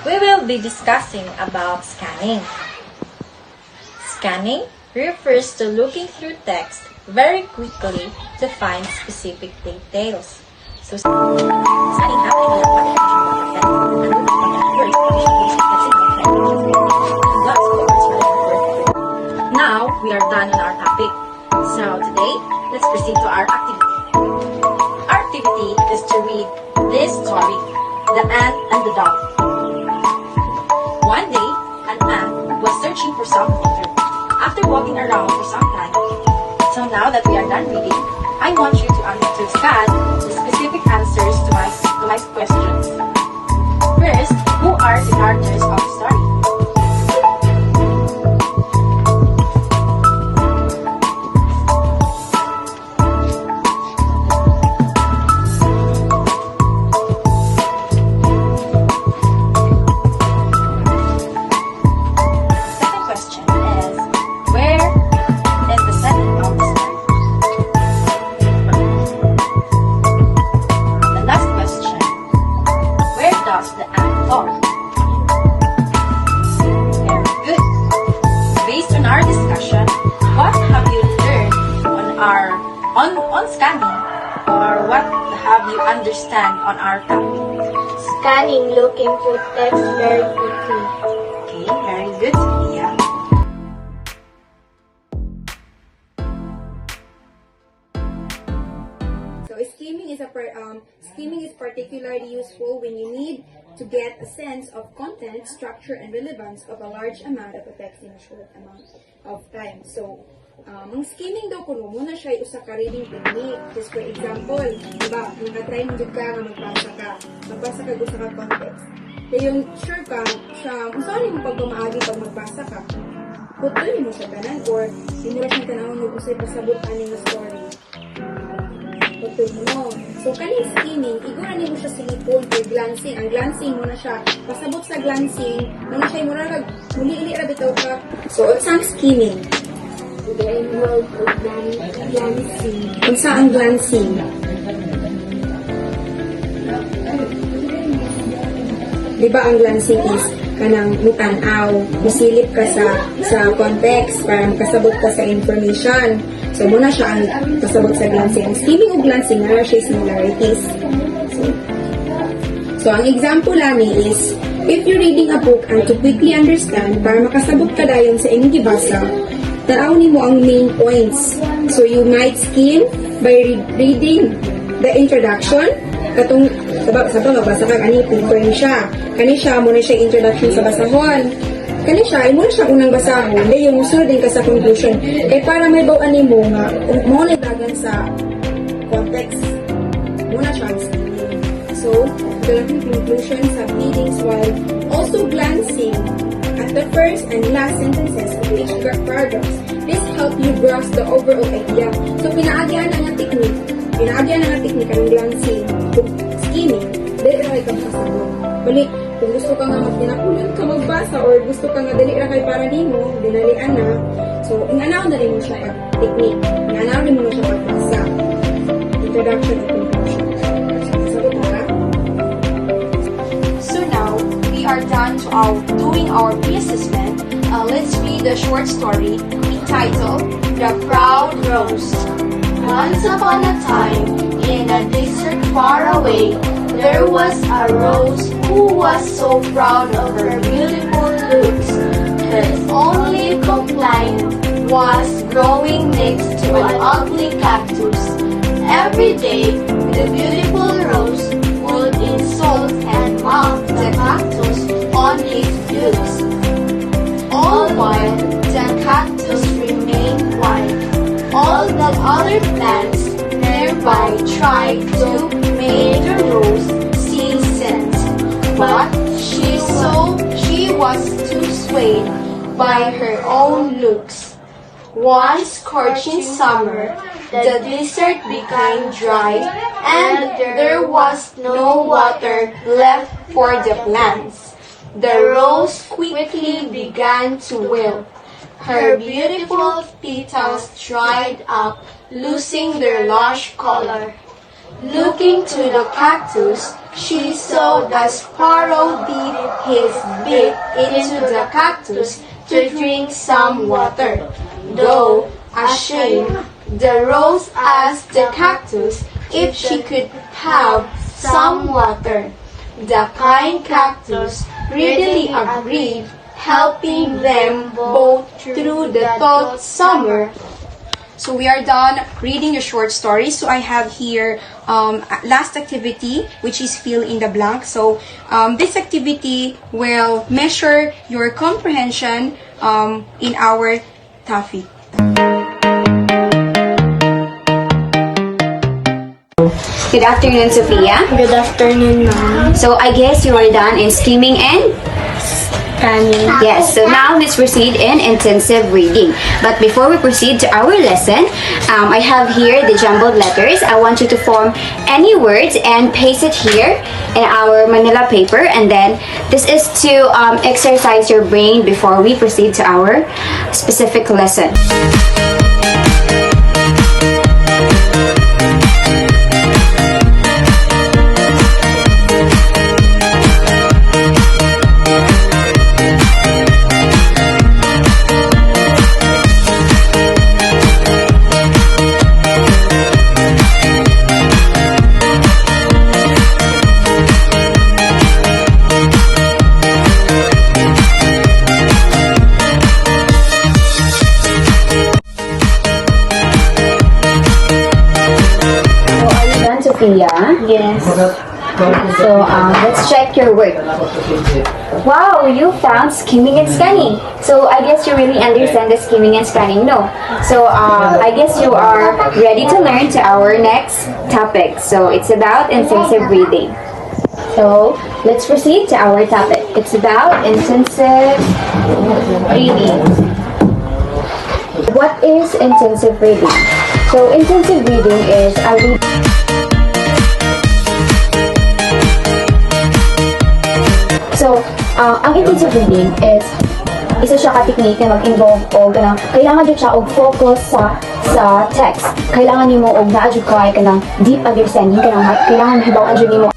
We will be discussing about scanning. Scanning refers to looking through text very quickly to find specific details. So, scanning happens Now, we are done on our topic. So, today, let's proceed to our activity. Our activity is to read this story, The Ant and the Dog. One day, an ant was searching for some water after walking around for some time. So now that we are done reading, I want you to scan the specific answers to my questions. First, who are the characters of the story? On scanning, or what have you understand on our topic? Scanning, looking through text very quickly. Okay, very good, Sophia. So skimming is particularly useful when you need to get a sense of content, structure, and relevance of a large amount of a text in a short amount of time. So, ang skimming daw kuno muna siya usa ka reading technique. Just for example, diba, naka-try mo jud ka nga magbasa ka usa ka context. Kaya yung sure ka siya, saan mo pagpamaagi pag magbasa ka? Putol mo siya tanan or sinura siya tanawon mo usay pasabot ani nga story. Putol mo. So kaning skimming, igura nimo siya silipon or glancing. Ang glancing mo na siya pasabot sa glancing, mo na siya mura kag muli-ili ra bitaw ka. So unsang skimming? The involved of glancing. Unsa ang glancing? Diba ang glancing is kanang mutanaw, musilip ka sa context para makasabot ka sa information. So muna siya ang kasabot sa glancing. Ang skimming o glancing na siya similarities. So ang example lani is if you're reading a book and to quickly understand para makasabot ka dayon sa inyong gibasa, tarawin mo ang main points. So you might skim by reading the introduction. Katong sabang mabasa ka kani paper ni siya. Kani siya mo na siya introduction sa basahon. Kani siya mo na siya unang basahon, di yung musunod din ka sa conclusion. Kay para may bawaan nimo nga mo na dagan sa context. Muna siya ang skimming. So, developing conclusion sa readings while also glancing at the first and last sentences of each paragraph. This helps you grasp the overall idea. So, pinaagyan na nga technique ang glancing, skimming, dali ra kay kasabot. Balik, kung gusto ka nga magpinakulan ka magbasa or gusto ka nga dali ra kay para nimo, dinalian na. So, inganaw na rin mo siya pag-technique. Inganaw rin mo siya pagbasa. Introduction and conclusion. Kasabot mo ka? So now, we are done to doing our pre-assessment. Let's read a short story entitled The Proud Rose. Once upon a time, in a desert far away, there was a rose who was so proud of her beautiful looks. Her only complaint was growing next to an ugly cactus. Every day, the beautiful rose would insult and mock the cactus on his looks. All while the cactus remained quiet. All the other plants nearby tried to make the rose see sense, but she was too swayed by her own looks. One scorching summer, the desert became dry and there was no water left for the plants. The rose quickly began to wilt. Her beautiful petals dried up, losing their lush color. Looking to the cactus, she saw a sparrow dip his beak into the cactus to drink some water. Though ashamed, the rose asked the cactus if she could have some water. The kind cactus readily agreed, helping them both through the hot summer. So we are done reading the short story. So I have here last activity, which is fill in the blank. So this activity will measure your comprehension in our topic. Good afternoon, Sophia. Good afternoon, ma'am. So I guess you are done in skimming and Scanning. yes. So now let's proceed in intensive reading. But before we proceed to our lesson, I have here the jumbled letters. I want you to form any words and paste it here in our Manila paper. And then this is to exercise your brain before we proceed to our specific lesson. Sophia? Yes. So let's check your work. Wow, you found skimming and scanning. So I guess you really understand the skimming and scanning, no? So I guess you are ready to learn to our next topic. So it's about intensive reading. So let's proceed to our topic. It's about intensive reading. What is intensive reading? So intensive reading is a reading. So, ang intensive reading is isa siya ka-technique na mag-involve o ganang kailangan din siya og focus sa text. Kailangan nimo og naa-jud kay kanang deep understanding kanang kailangan hibaw-an jud nimo.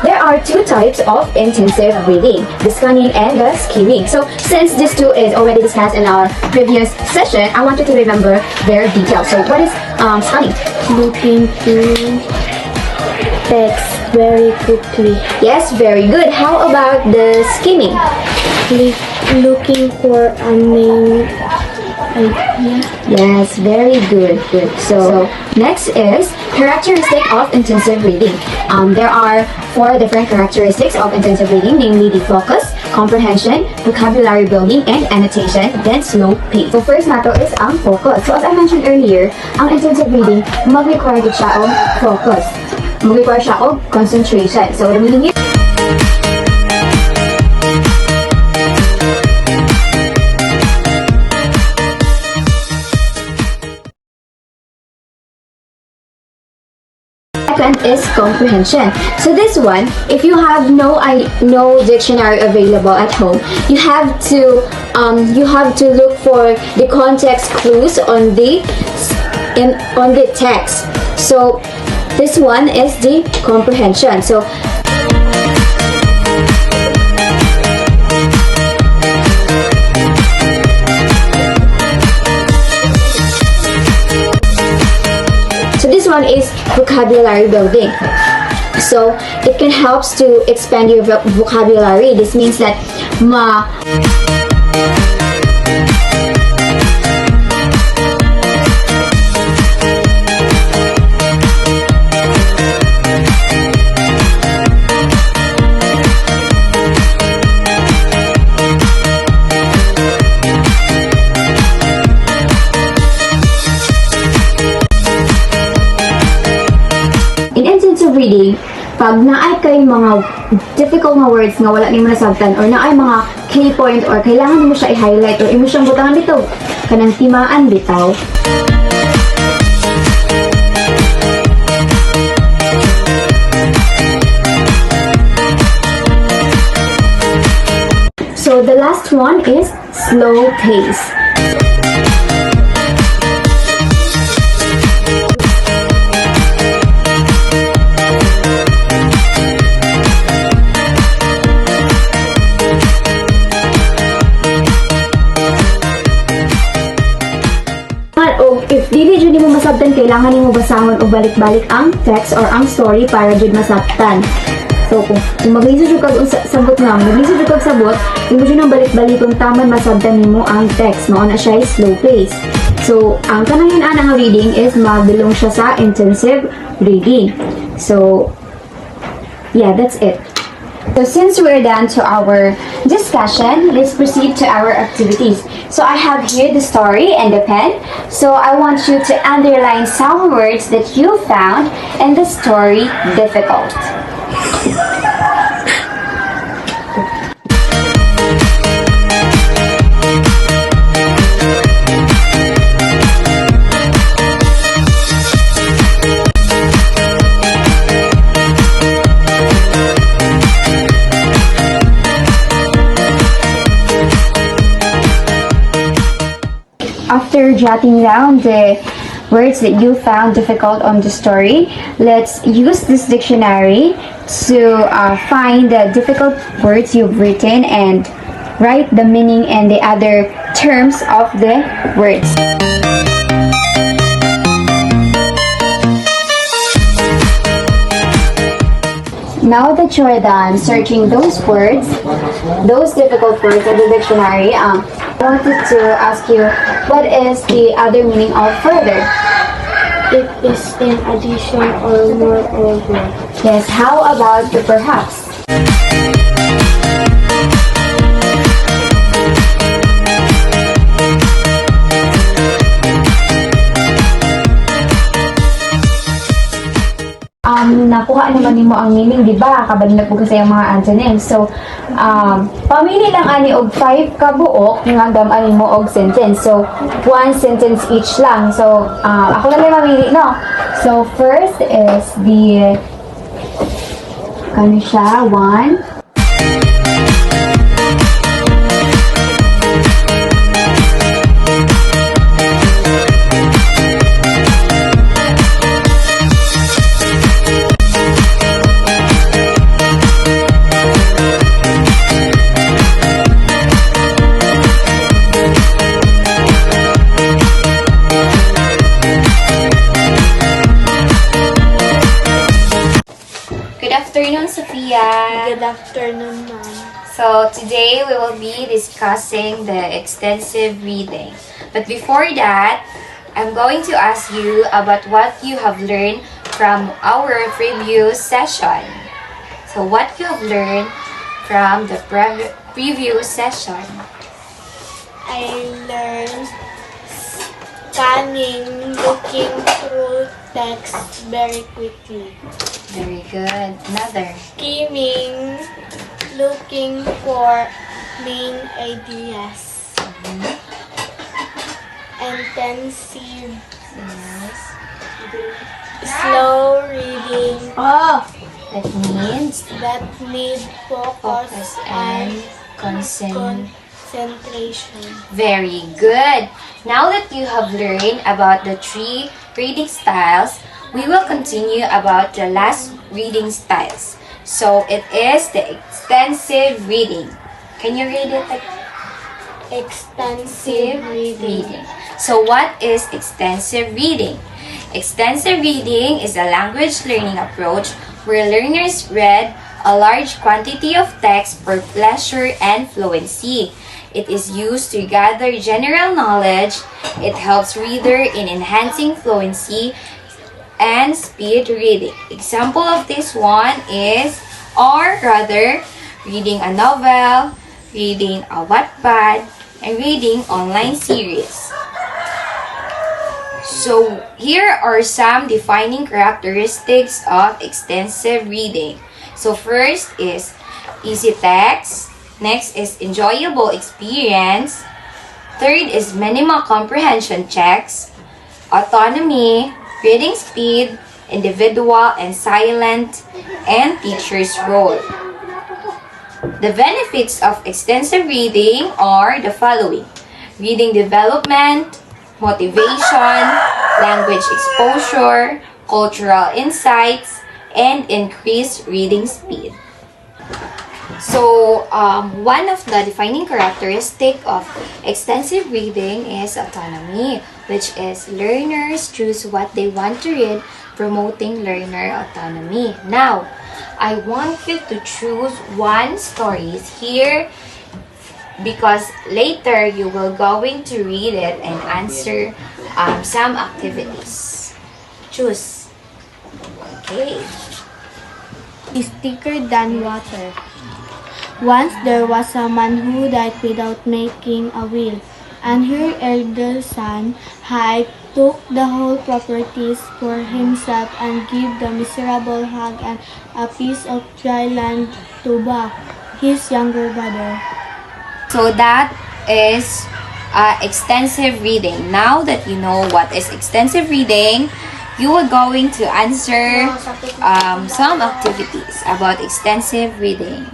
There are two types of intensive reading, the scanning and the skimming. So, since this two is already discussed in our previous session, I want you to remember their details. So, what is scanning? Looking through text very quickly. Yes, very good. How about the skimming? Looking for a main idea. Yes, very good. Good. So next is characteristic of intensive reading. There are 4 different characteristics of intensive reading, namely the focus, comprehension, vocabulary building, and annotation, then slow pace. So first nato is ang focus. So as I mentioned earlier, ang intensive reading, mag-require din siya og focus. Mag-require siya og concentration. So the meaning is second is comprehension. So this one, if you have no dictionary available at home, you have to look for the context clues on the text. So this one is the comprehension. So this one is vocabulary building. So it can help to expand your vocabulary. This means that reading, pag naay kay mga difficult na words nga wala nimo nasabtan or naay mga key point or kailangan nimo siya i-highlight or imo siyang butangan bitaw kanang timaan bitaw. So the last one is slow pace. kailangan nimo basahon og balik-balik ang text or ang story para jud masabtan. So, kung maglisod jud kag sabot nga, maglisod jud kag sabot, imo jud nang balik-balik kung tamad masabtan nimo ang text, mao na siya slow pace. So, ang kanang ana nga reading is madulong siya sa intensive reading. So, yeah, that's it. So since we're done to our discussion, let's proceed to our activities. So I have here the story and the pen. So I want you to underline some words that you found in the story difficult. After jotting down the words that you found difficult on the story, let's use this dictionary to find the difficult words you've written and write the meaning and the other terms of the words. Now that you're done searching those words, those difficult words in the dictionary, I wanted to ask you, what is the other meaning of further? It is in addition or moreover. Yes, how about the perhaps? Nakuha naman nimo ang meaning, di ba? Kabalinag po kasi yung mga antonyms. So, pamili lang ani og 5 ka buok nga gamay mo og sentence. So, 1 sentence each lang. So, ako na lang mamili, no? So, first is the kano siya? 1. Good afternoon, Sophia. Good afternoon, ma'am. So today we will be discussing the extensive reading. But before that, I'm going to ask you about what you have learned from our previous session. So what you have learned from the previous session? I learned scanning, looking through text very quickly. Very good. Another. Skimming, looking for main ideas. Intensive, Yes. slow reading That means that need focus focus and and concentration. concentration. Very good. Now that you have learned about the 3 reading styles, we will continue about the last reading styles. So it is the extensive reading. Can you read it? Extensive reading. So what is extensive reading? Extensive reading is a language learning approach where learners read a large quantity of text for pleasure and fluency. It is used to gather general knowledge. It helps reader in enhancing fluency and speed reading. Example of this one is, or rather, reading a novel, reading a Wattpad, and reading online series. So, here are some defining characteristics of extensive reading. So, first is easy text. Next is enjoyable experience. Third is minimal comprehension checks. Autonomy, reading speed, individual and silent, and teacher's role. The benefits of extensive reading are the following: reading development, motivation, language exposure, cultural insights, and increased reading speed. So, one of the defining characteristic of extensive reading is autonomy. which is learners choose what they want to read, promoting learner autonomy. Now, I want you to choose one stories here because later you will going to read it and answer some activities. Choose. Okay. Is thicker than water. Once there was a man who died without making a will, and her elder son had took the whole properties for himself and gave the miserable hag and a piece of dry land to Ba, his younger brother. So that is extensive reading. Now that you know what is extensive reading, you are going to answer some activities about extensive reading.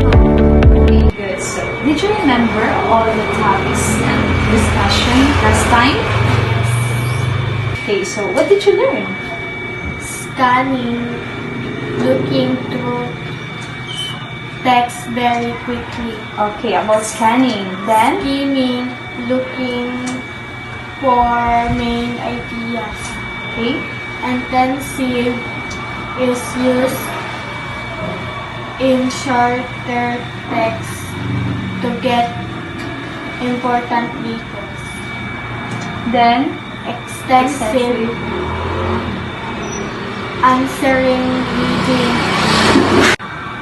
Good. So, did you remember all the topics and discussion last time? Okay, so what did you learn? Scanning, looking through text very quickly. Okay, about scanning. Then, Skimming, looking for main ideas. okay, Intensive is used in shorter text to get important details. then Extensive, answering, reading.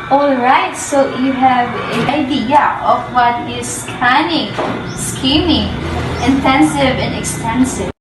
Alright, so you have an idea of what is scanning, skimming, intensive, and extensive.